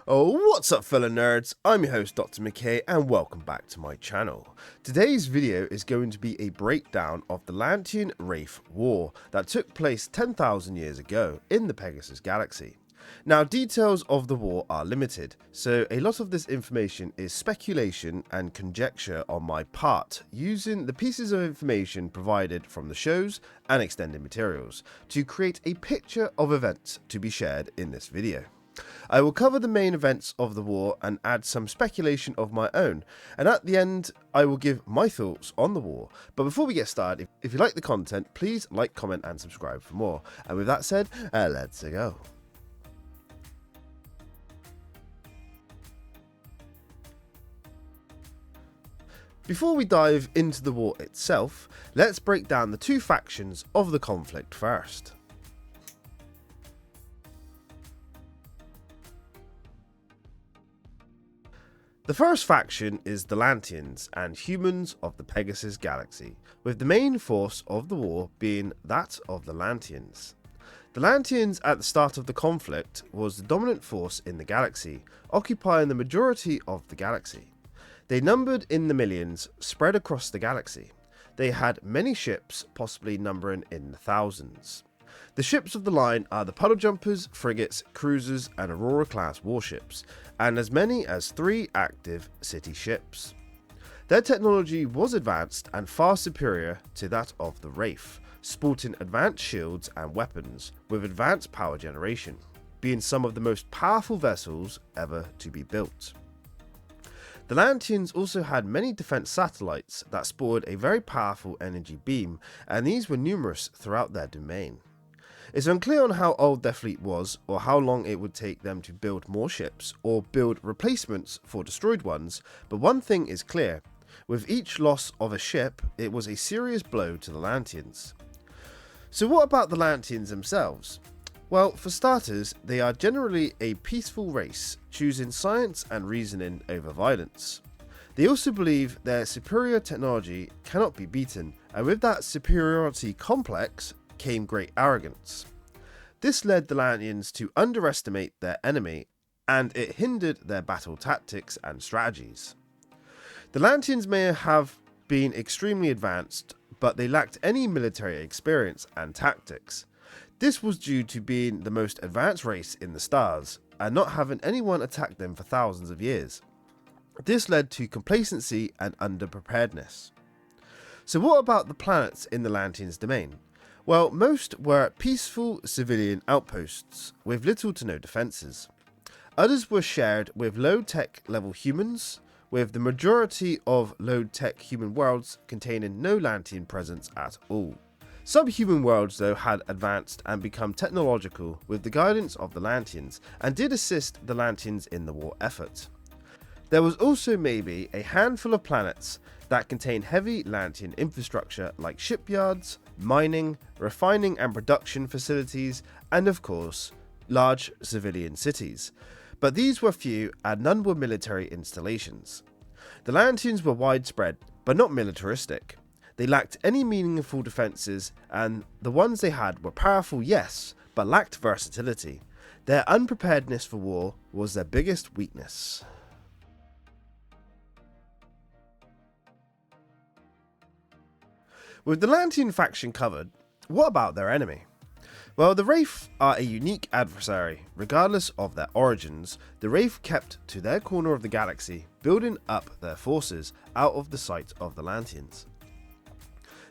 Oh, what's up fellow nerds, I'm your host Dr. McKay and welcome back to my channel. Today's video is going to be a breakdown of the Lantean Wraith War that took place 10,000 years ago in the Pegasus Galaxy. Now details of the war are limited, so a lot of this information is speculation and conjecture on my part, using the pieces of information provided from the shows and extended materials to create a picture of events to be shared in this video. I will cover the main events of the war and add some speculation of my own, and at the end I will give my thoughts on the war. But before we get started, if you like the content, please like, comment and subscribe for more. And with that said, let's go. Before we dive into the war itself, let's break down the two factions of the conflict first. The first faction is the Lanteans and humans of the Pegasus Galaxy, with the main force of the war being that of the Lanteans. The Lanteans at the start of the conflict was the dominant force in the galaxy, occupying the majority of the galaxy. They numbered in the millions, spread across the galaxy. They had many ships, possibly numbering in the thousands. The ships of the line are the puddle jumpers, frigates, cruisers and Aurora class warships, and as many as 3 active city ships. Their technology was advanced and far superior to that of the Wraith, sporting advanced shields and weapons with advanced power generation, being some of the most powerful vessels ever to be built. The Lanteans also had many defense satellites that sported a very powerful energy beam, and these were numerous throughout their domain. It's unclear on how old their fleet was or how long it would take them to build more ships or build replacements for destroyed ones, but one thing is clear: with each loss of a ship, it was a serious blow to the Lanteans. So what about the Lanteans themselves? Well, for starters, they are generally a peaceful race, choosing science and reasoning over violence. They also believe their superior technology cannot be beaten, and with that superiority complex came great arrogance. This led the Lanteans to underestimate their enemy, and it hindered their battle tactics and strategies. The Lanteans may have been extremely advanced, but they lacked any military experience and tactics. This was due to being the most advanced race in the stars, and not having anyone attack them for thousands of years. This led to complacency and underpreparedness. So what about the planets in the Lanteans' domain? Well, most were peaceful civilian outposts with little to no defences. Others were shared with low-tech level humans, with the majority of low-tech human worlds containing no Lantean presence at all. Some human worlds though had advanced and become technological with the guidance of the Lanteans, and did assist the Lanteans in the war effort. There was also maybe a handful of planets that contained heavy Lantean infrastructure like shipyards, mining, refining and production facilities, and of course, large civilian cities. But these were few and none were military installations. The Lanteans were widespread, but not militaristic. They lacked any meaningful defences, and the ones they had were powerful, yes, but lacked versatility. Their unpreparedness for war was their biggest weakness. With the Lantean faction covered, what about their enemy? Well, the Wraith are a unique adversary. Regardless of their origins, the Wraith kept to their corner of the galaxy, building up their forces out of the sight of the Lanteans.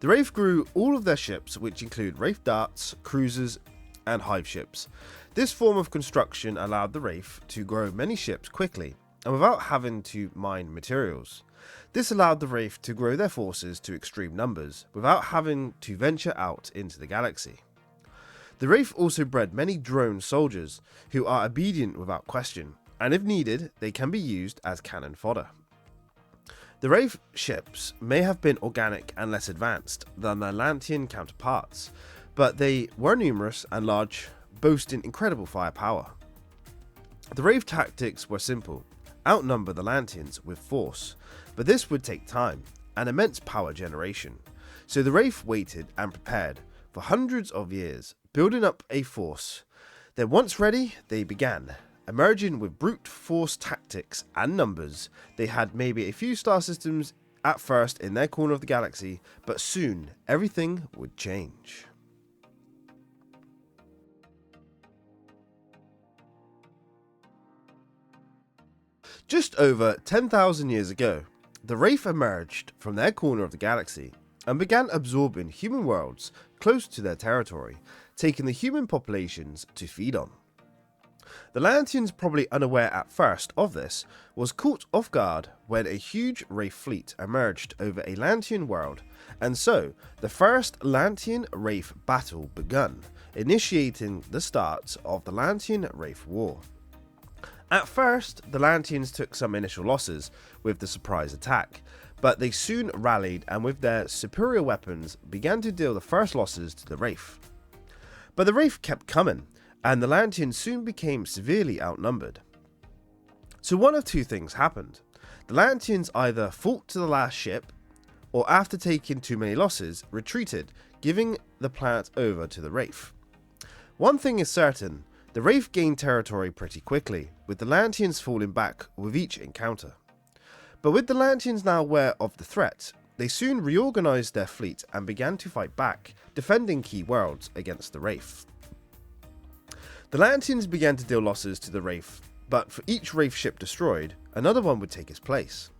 The Wraith grew all of their ships, which include Wraith darts, cruisers and hive ships. This form of construction allowed the Wraith to grow many ships quickly and without having to mine materials. This allowed the Wraith to grow their forces to extreme numbers without having to venture out into the galaxy. The Wraith also bred many drone soldiers who are obedient without question, and if needed, they can be used as cannon fodder. The Wraith ships may have been organic and less advanced than their Lantean counterparts, but they were numerous and large, boasting incredible firepower. The Wraith tactics were simple: outnumber the Lanteans with force, but this would take time and immense power generation. So the Wraith waited and prepared for hundreds of years, building up a force. Then once ready, they began. emerging with brute force tactics and numbers. They had maybe a few star systems at first in their corner of the galaxy, but soon everything would change. Just over 10,000 years ago, the Wraith emerged from their corner of the galaxy and began absorbing human worlds close to their territory, taking the human populations to feed on. The Lanteans, probably unaware at first of this, was caught off guard when a huge Wraith fleet emerged over a Lantean world, and so the first Lantean-Wraith battle begun, initiating the start of the Lantean-Wraith War. At first, the Lanteans took some initial losses with the surprise attack, but they soon rallied and with their superior weapons began to deal the first losses to the Wraith. But the Wraith kept coming, and the Lanteans soon became severely outnumbered. So one of two things happened. The Lanteans either fought to the last ship, or after taking too many losses, retreated, giving the planet over to the Wraith. One thing is certain, the Wraith gained territory pretty quickly, with the Lanteans falling back with each encounter. But with the Lanteans now aware of the threat, they soon reorganized their fleet and began to fight back, defending key worlds against the Wraith. The Lanteans began to deal losses to the Wraith, but for each Wraith ship destroyed, another one would take its place.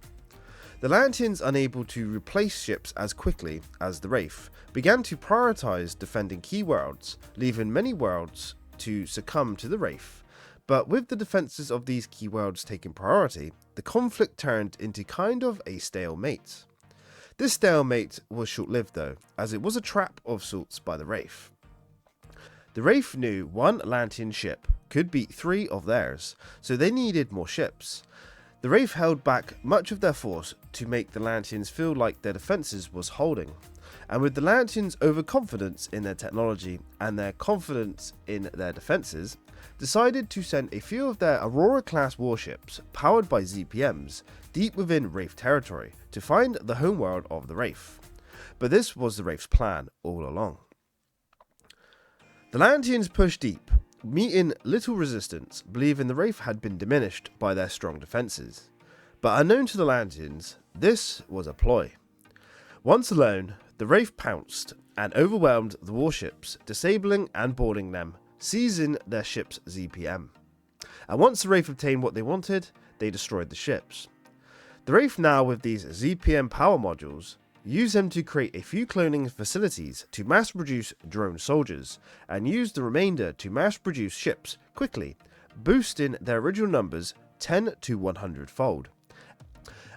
The Lanteans, unable to replace ships as quickly as the Wraith, began to prioritize defending key worlds, leaving many worlds to succumb to the Wraith. But with the defenses of these key worlds taking priority, the conflict turned into kind of a stalemate. This stalemate was short-lived though, as it was a trap of sorts by the Wraith. The Wraith knew one Lantean ship could beat 3 of theirs, so they needed more ships. The Wraith held back much of their force to make the Lanteans feel like their defenses was holding, and with the Lanteans' overconfidence in their technology and their confidence in their defenses, decided to send a few of their Aurora-class warships, powered by ZPMs, deep within Wraith territory to find the homeworld of the Wraith. But this was the Wraith's plan all along. The Lanteans pushed deep, meeting little resistance, believing the Wraith had been diminished by their strong defenses. But unknown to the Lanteans, this was a ploy. Once alone, the Wraith pounced and overwhelmed the warships, disabling and boarding them, seizing their ship's ZPM. And once the Wraith obtained what they wanted, they destroyed the ships. The Wraith now, with these ZPM power modules, used them to create a few cloning facilities to mass produce drone soldiers, and used the remainder to mass produce ships quickly, boosting their original numbers 10 to 100 fold.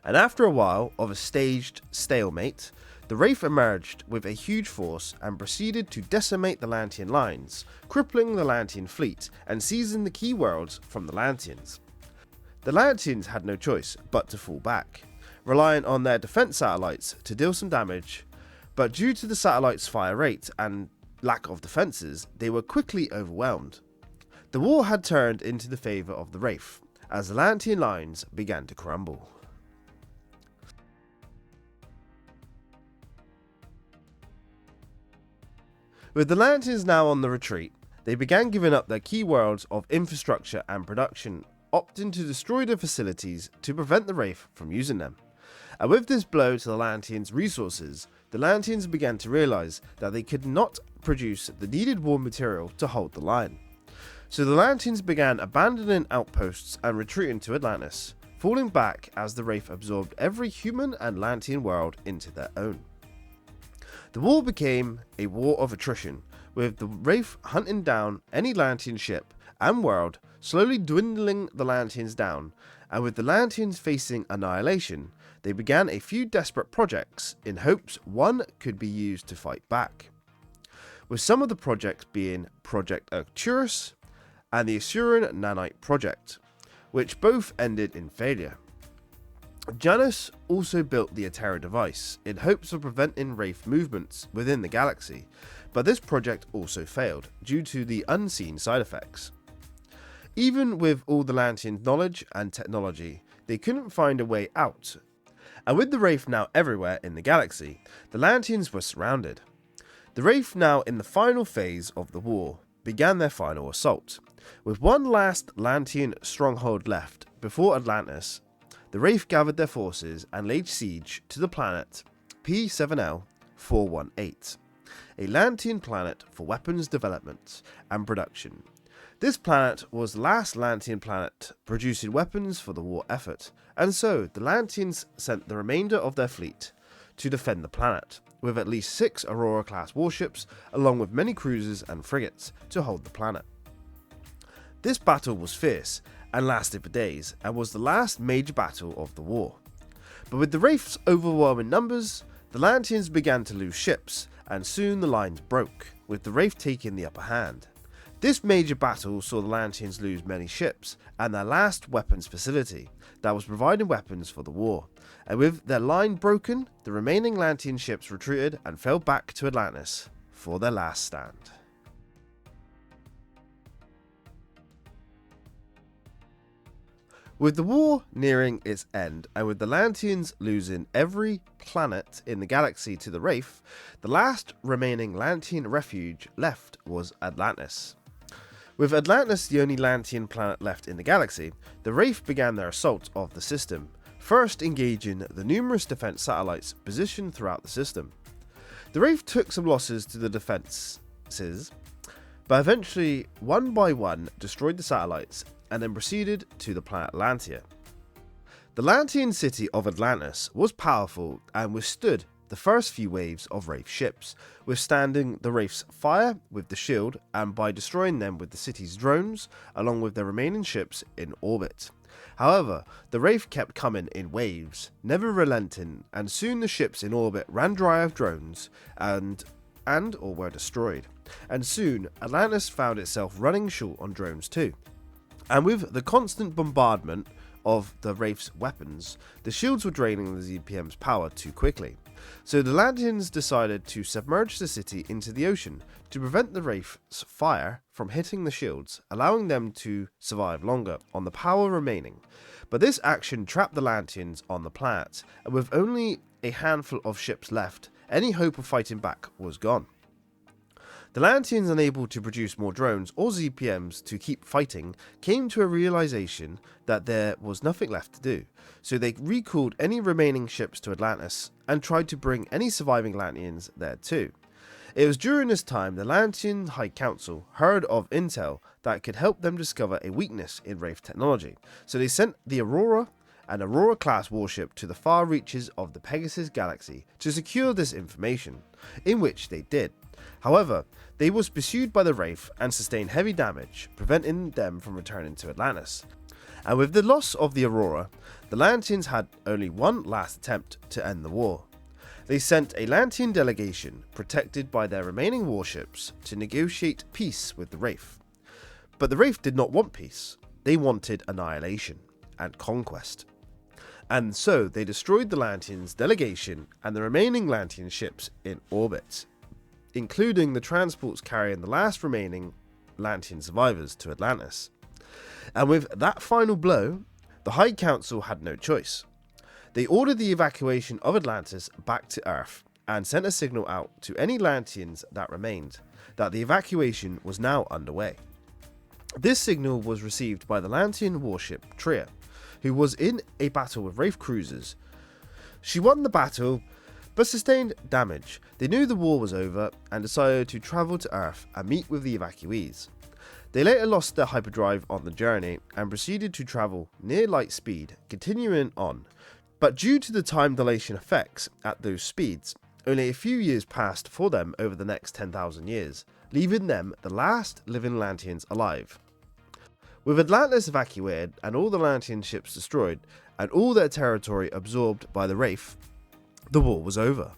And after a while of a staged stalemate, the Wraith emerged with a huge force and proceeded to decimate the Lantean lines, crippling the Lantean fleet and seizing the key worlds from the Lanteans. The Lanteans had no choice but to fall back, relying on their defense satellites to deal some damage, but due to the satellites' fire rate and lack of defenses, they were quickly overwhelmed. The war had turned into the favour of the Wraith, as the Lantean lines began to crumble. With the Lanteans now on the retreat, they began giving up their key worlds of infrastructure and production, opting to destroy the facilities to prevent the Wraith from using them. And with this blow to the Lanteans' resources, the Lanteans began to realise that they could not produce the needed war material to hold the line. So the Lanteans began abandoning outposts and retreating to Atlantis, falling back as the Wraith absorbed every human and Lantean world into their own. The war became a war of attrition, with the Wraith hunting down any Lantean ship and world, slowly dwindling the Lanteans down, and with the Lanteans facing annihilation, they began a few desperate projects in hopes one could be used to fight back, with some of the projects being Project Attrition and the Asuran Nanite project, which both ended in failure. Janus also built the Atera device in hopes of preventing Wraith movements within the galaxy, but this project also failed due to the unseen side effects. Even with all the Lantean knowledge and technology, they couldn't find a way out, and with the Wraith now everywhere in the galaxy, the Lanteans were surrounded. The Wraith now in the final phase of the war, began their final assault. With one last Lantean stronghold left before Atlantis, the Wraith gathered their forces and laid siege to the planet P7L418, a Lantean planet for weapons development and production. This planet was the last Lantean planet producing weapons for the war effort, and so the Lanteans sent the remainder of their fleet to defend the planet, with at least 6 Aurora-class warships along with many cruisers and frigates to hold the planet. This battle was fierce and lasted for days, and was the last major battle of the war. But with the Wraith's overwhelming numbers, the Lanteans began to lose ships, and soon the lines broke, with the Wraith taking the upper hand. This major battle saw the Lanteans lose many ships and their last weapons facility that was providing weapons for the war, and with their line broken, the remaining Lantean ships retreated and fell back to Atlantis for their last stand. With the war nearing its end, and with the Lanteans losing every planet in the galaxy to the Wraith, the last remaining Lantean refuge left was Atlantis. With Atlantis the only Lantean planet left in the galaxy, the Wraith began their assault of the system, first engaging the numerous defense satellites positioned throughout the system. The Wraith took some losses to the defenses, but eventually, one by one, destroyed the satellites and then proceeded to the planet Lantea. The Lantean city of Atlantis was powerful and withstood the first few waves of Wraith ships, withstanding the Wraith's fire with the shield and by destroying them with the city's drones along with their remaining ships in orbit. However, the Wraith kept coming in waves, never relenting, and soon the ships in orbit ran dry of drones and or were destroyed, and soon Atlantis found itself running short on drones too. And with the constant bombardment of the Wraith's weapons, the shields were draining the ZPM's power too quickly. So the Lanteans decided to submerge the city into the ocean to prevent the Wraith's fire from hitting the shields, allowing them to survive longer on the power remaining. But this action trapped the Lanteans on the planet, and with only a handful of ships left, any hope of fighting back was gone. The Lanteans, unable to produce more drones or ZPMs to keep fighting, came to a realization that there was nothing left to do, so they recalled any remaining ships to Atlantis and tried to bring any surviving Lanteans there too. It was during this time the Lantean High Council heard of intel that could help them discover a weakness in Wraith technology, so they sent the Aurora, an Aurora-class warship, to the far reaches of the Pegasus galaxy to secure this information, in which they did. However, they was pursued by the Wraith and sustained heavy damage, preventing them from returning to Atlantis. And with the loss of the Aurora, the Lanteans had only one last attempt to end the war. They sent a Lantean delegation, protected by their remaining warships, to negotiate peace with the Wraith. But the Wraith did not want peace, they wanted annihilation and conquest. And so they destroyed the Lanteans' delegation and the remaining Lantean ships in orbit, including the transports carrying the last remaining Lantean survivors to Atlantis. And with that final blow, the High Council had no choice. They ordered the evacuation of Atlantis back to Earth and sent a signal out to any Lanteans that remained that the evacuation was now underway. This signal was received by the Lantean warship Tria, who was in a battle with Wraith cruisers. She won the battle but sustained damage. They knew the war was over and decided to travel to Earth and meet with the evacuees. They later lost their hyperdrive on the journey and proceeded to travel near light speed, continuing on. But due to the time dilation effects at those speeds, only a few years passed for them over the next 10,000 years, leaving them the last living Lanteans alive. With Atlantis evacuated and all the Lantean ships destroyed and all their territory absorbed by the Wraith, the war was over,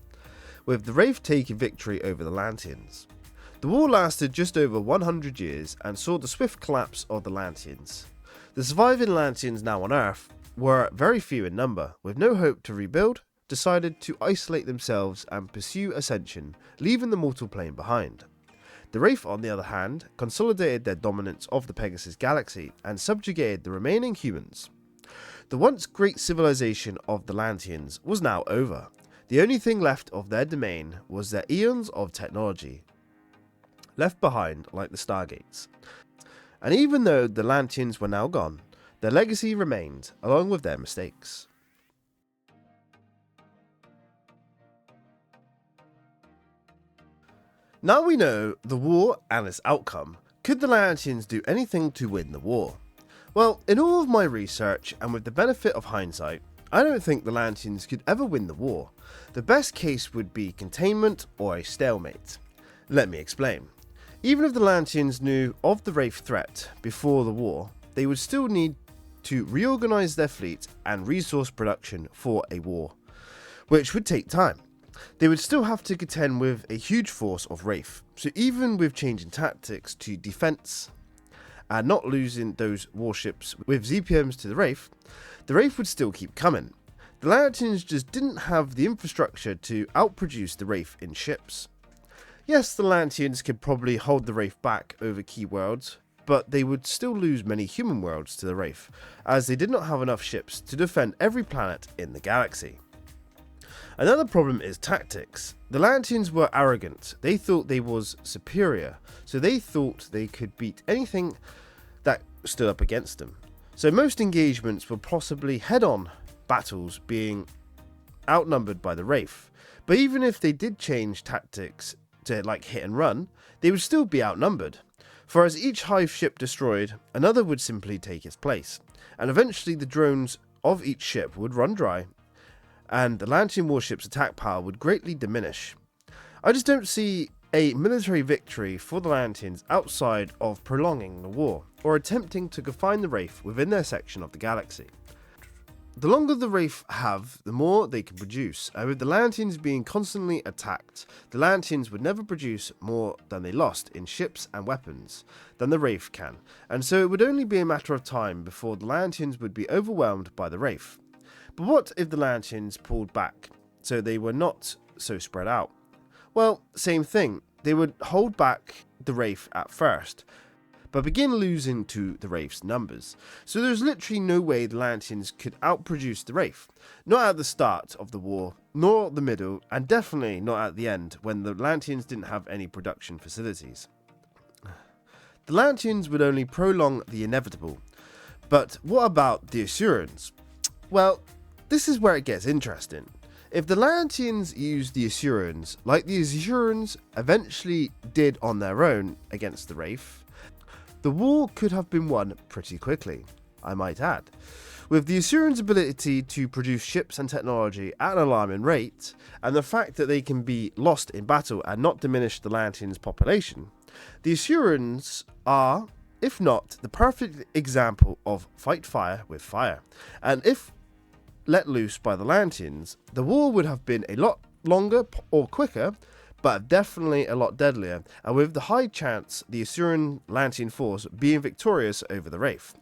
with the Wraith taking victory over the Lanteans. The war lasted just over 100 years and saw the swift collapse of the Lanteans. The surviving Lanteans now on Earth were very few in number, with no hope to rebuild, decided to isolate themselves and pursue ascension, leaving the mortal plane behind. The Wraith, on the other hand, consolidated their dominance of the Pegasus galaxy and subjugated the remaining humans. The once great civilization of the Lanteans was now over. The only thing left of their domain was their eons of technology. left behind like the Stargates. And even though the Lanteans were now gone, their legacy remained, along with their mistakes. Now we know the war and its outcome. Could the Lanteans do anything to win the war? Well, in all of my research and with the benefit of hindsight, I don't think the Lanteans could ever win the war. The best case would be containment or a stalemate. Let me explain. Even if the Lanteans knew of the Wraith threat before the war, they would still need to reorganize their fleet and resource production for a war, which would take time. They would still have to contend with a huge force of Wraith, so even with changing tactics to defense and not losing those warships with ZPMs to the Wraith would still keep coming. The Lanteans just didn't have the infrastructure to outproduce the Wraith in ships. Yes, the Lanteans could probably hold the Wraith back over key worlds, but they would still lose many human worlds to the Wraith, as they did not have enough ships to defend every planet in the galaxy. Another problem is tactics. The Lanteans were arrogant. They thought they was superior, so they thought they could beat anything that stood up against them. So most engagements were possibly head-on battles, being outnumbered by the Wraith. But even if they did change tactics to like hit and run, they would still be outnumbered. For as each hive ship destroyed, another would simply take its place, and eventually the drones of each ship would run dry, and the Lantean warship's attack power would greatly diminish. I just don't see a military victory for the Lanteans outside of prolonging the war, or attempting to confine the Wraith within their section of the galaxy. The longer the Wraith have, the more they can produce, and with the Lanteans being constantly attacked, the Lanteans would never produce more than they lost in ships and weapons than the Wraith can, and so it would only be a matter of time before the Lanteans would be overwhelmed by the Wraith. But what if the Lanteans pulled back, so they were not so spread out? Well, same thing, they would hold back the Wraith at first, but begin losing to the Wraith's numbers. So there's literally no way the Lanteans could outproduce the Wraith. Not at the start of the war, nor the middle, and definitely not at the end when the Lanteans didn't have any production facilities. The Lanteans would only prolong the inevitable. But what about the Assurans? Well, this is where it gets interesting. If the Lanteans used the Assurans like the Assurans eventually did on their own against the Wraith, the war could have been won pretty quickly, I might add. With the Assurans' ability to produce ships and technology at an alarming rate, and the fact that they can be lost in battle and not diminish the Lanteans' population, the Assurans are, if not, the perfect example of fight fire with fire. And if let loose by the Lanteans, the war would have been a lot longer or quicker, but definitely a lot deadlier, and with the high chance the Assyrian Lantean force being victorious over the Wraith.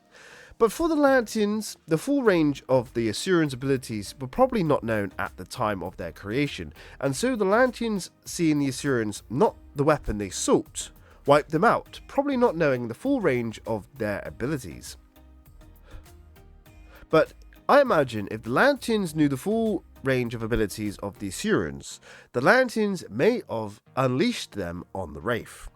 But for the Lanteans, the full range of the Assyrians' abilities were probably not known at the time of their creation, and so the Lanteans, seeing the Assyrians not the weapon they sought, wiped them out, probably not knowing the full range of their abilities. But I imagine if the Lanteans knew the full range of abilities of the Assyrians, the Lanteans may have unleashed them on the Wraith.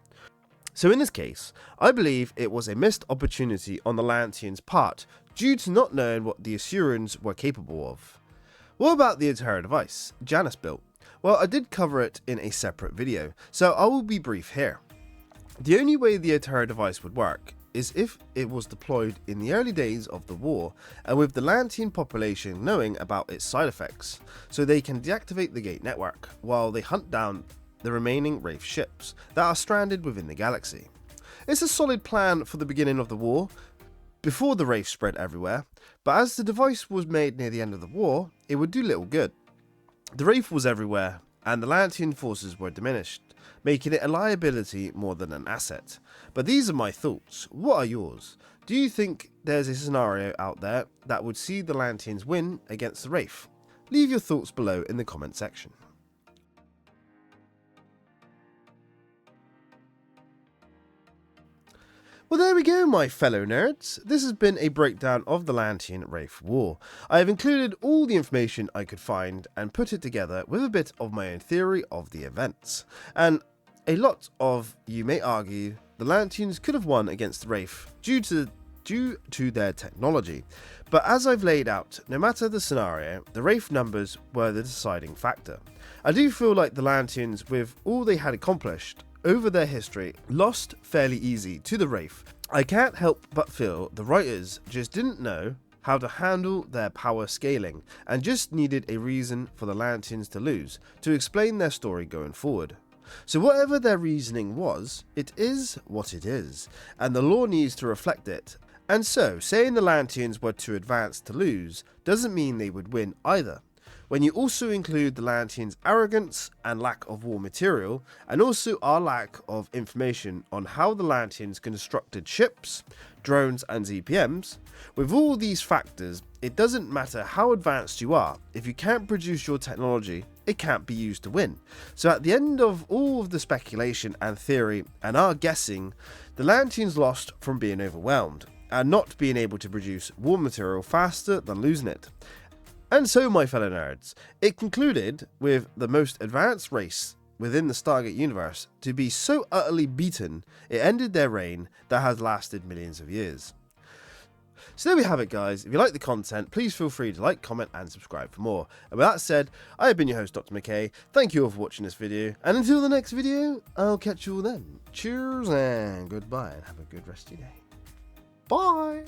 So in this case, I believe it was a missed opportunity on the Lanteans' part due to not knowing what the Assyrians were capable of. What about the Atera device Janus built? Well, I did cover it in a separate video, so I will be brief here. The only way the Atera device would work is if it was deployed in the early days of the war and with the Lantean population knowing about its side effects, so they can deactivate the gate network while they hunt down the remaining Wraith ships that are stranded within the galaxy. It's a solid plan for the beginning of the war, before the Wraith spread everywhere, but as the device was made near the end of the war, it would do little good. The Wraith was everywhere, and the Lantean forces were diminished, making it a liability more than an asset. But these are my thoughts. What are yours? Do you think there's a scenario out there that would see the Lanteans win against the Wraith? Leave your thoughts below in the comment section. Well, there we go, my fellow nerds. This has been a breakdown of the Lantean Wraith War. I have included all the information I could find and put it together with a bit of my own theory of the events. And A lot of you may argue the Lanteans could have won against the Wraith due to their technology, but as I've laid out, no matter the scenario, the Wraith numbers were the deciding factor. I do feel like the Lanteans, with all they had accomplished over their history, lost fairly easy to the Wraith. I can't help but feel the writers just didn't know how to handle their power scaling and just needed a reason for the Lanteans to lose to explain their story going forward. So whatever their reasoning was, it is what it is, and the lore needs to reflect it. And so, saying the Lanteans were too advanced to lose doesn't mean they would win either. When you also include the Lanteans' arrogance and lack of war material, and also our lack of information on how the Lanteans constructed ships, drones and ZPMs, with all these factors, it doesn't matter how advanced you are, if you can't produce your technology, it can't be used to win. So at the end of all of the speculation and theory and our guessing, the Lanteans lost from being overwhelmed, and not being able to produce war material faster than losing it. And so, my fellow nerds, it concluded with the most advanced race within the Stargate universe to be so utterly beaten, it ended their reign that has lasted millions of years. So there we have it, guys. If you like the content, please feel free to like, comment and subscribe for more. And with that said, I have been your host, Dr. McKay. Thank you all for watching this video, and until the next video, I'll catch you all then. Cheers and goodbye, and have a good rest of your day. Bye!